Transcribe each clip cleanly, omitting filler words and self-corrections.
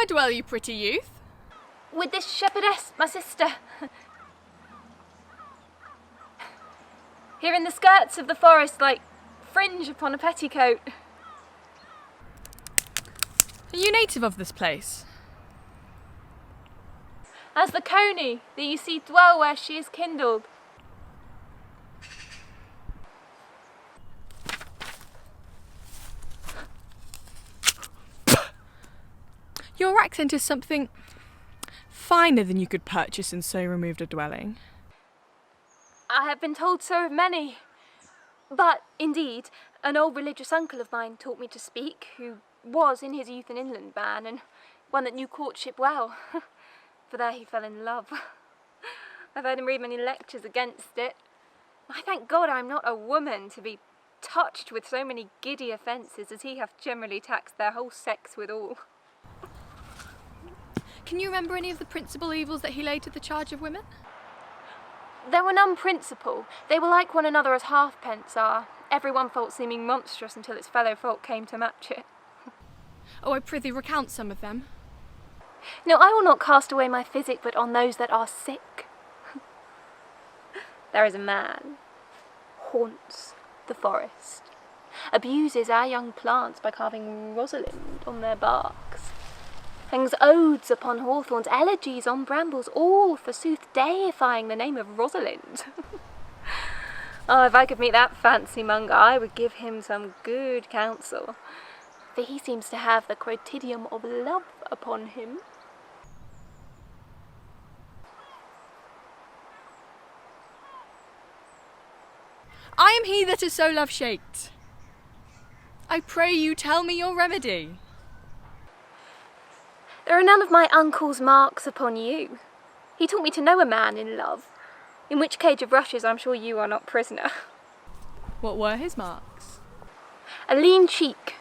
dwell you, pretty youth? With this shepherdess, my sister. Here in the skirts of the forest, like fringe upon a petticoat. Are you native of this place? As the coney that you see dwell where she is kindled. Your accent is something finer than you could purchase in so removed a dwelling. I have been told so of many. But, indeed, an old religious uncle of mine taught me to speak, who was in his youth an inland man, and one that knew courtship well, for there he fell in love. I've heard him read many lectures against it. I thank God I'm not a woman to be touched with so many giddy offences as he hath generally taxed their whole sex withal. Can you remember any of the principal evils that he laid to the charge of women? There were none principal. They were like one another as halfpence are, every one fault seeming monstrous until its fellow fault came to match it. Oh, I prithee recount some of them. No, I will not cast away my physic but on those that are sick. There is a man, haunts the forest, abuses our young plants by carving Rosalind on their barks, hangs odes upon hawthorns, elegies on brambles, all forsooth deifying the name of Rosalind. Oh, if I could meet that fancy monger, I would give him some good counsel, for he seems to have the quotidium of love upon him. I am he that is so love-shaked. I pray you tell me your remedy. There are none of my uncle's marks upon you. He taught me to know a man in love, in which cage of rushes I'm sure you are not prisoner. What were his marks? A lean cheek,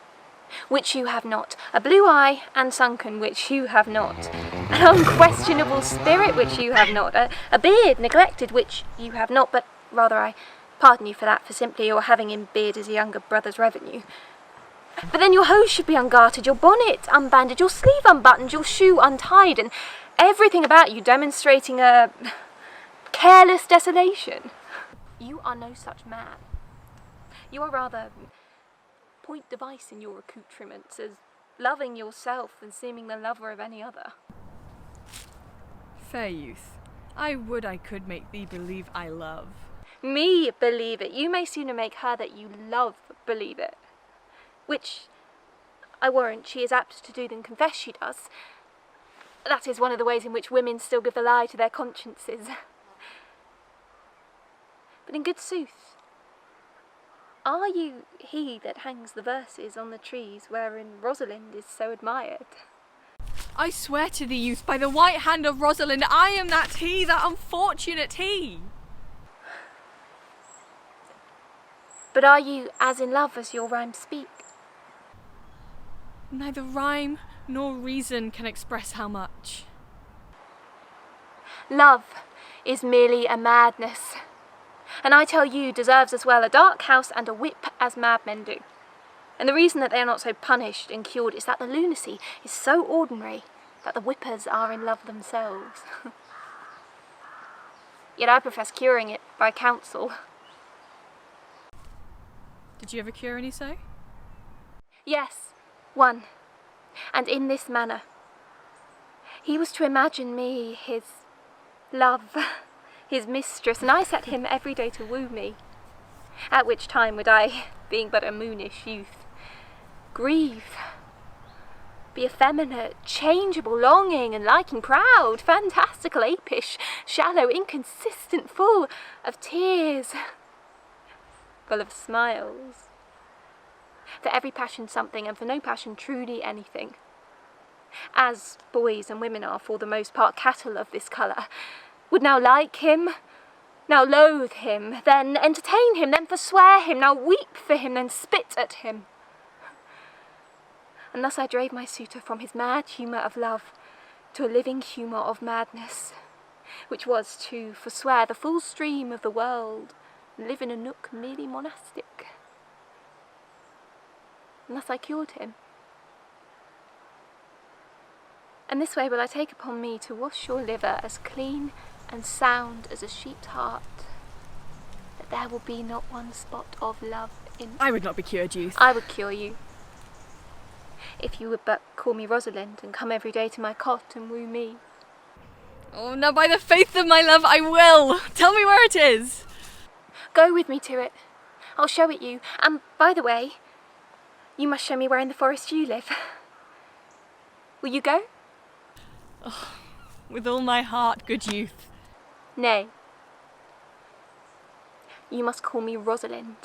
which you have not, a blue eye and sunken, which you have not, an unquestionable spirit, which you have not, a beard neglected, which you have not, but rather I pardon you for that, for simply your having in beard is a younger brother's revenue. But then your hose should be ungartered, your bonnet unbanded, your sleeve unbuttoned, your shoe untied, and everything about you demonstrating a careless desolation. You are no such man. You are rather point device in your accoutrements, as loving yourself and seeming the lover of any other. Fair youth, I would I could make thee believe I love. Me believe it. You may sooner make her that you love believe it. Which, I warrant, she is apt to do than confess she does. That is one of the ways in which women still give the lie to their consciences. But in good sooth, are you he that hangs the verses on the trees wherein Rosalind is so admired? I swear to thee, youth, by the white hand of Rosalind, I am that he, that unfortunate he. But are you as in love as your rhymes speak? Neither rhyme nor reason can express how much. Love is merely a madness, and I tell you deserves as well a dark house and a whip as madmen do. And the reason that they are not so punished and cured is that the lunacy is so ordinary that the whippers are in love themselves. Yet I profess curing it by counsel. Did you ever cure any so? Yes, one, and in this manner. He was to imagine me his love, his mistress, and I set him every day to woo me, at which time would I, being but a moonish youth, grieve, be effeminate, changeable, longing and liking, proud, fantastical, apish, shallow, inconsistent, full of tears, full of smiles. For every passion something, and for no passion truly anything. As boys and women are for the most part cattle of this colour, would now like him, now loathe him, then entertain him, then forswear him, now weep for him, then spit at him. And thus I drave my suitor from his mad humour of love to a living humour of madness, which was to forswear the full stream of the world, and live in a nook merely monastic. And thus I cured him. And this way will I take upon me to wash your liver as clean and sound as a sheep's heart, that there will be not one spot of love in it. I would not be cured, youth. I would cure you, if you would but call me Rosalind and come every day to my cot and woo me. Oh, now by the faith of my love, I will. Tell me where it is. Go with me to it. I'll show it you. And by the way, you must show me where in the forest you live. Will you go? Oh, with all my heart, good youth. Nay. You must call me Rosalind.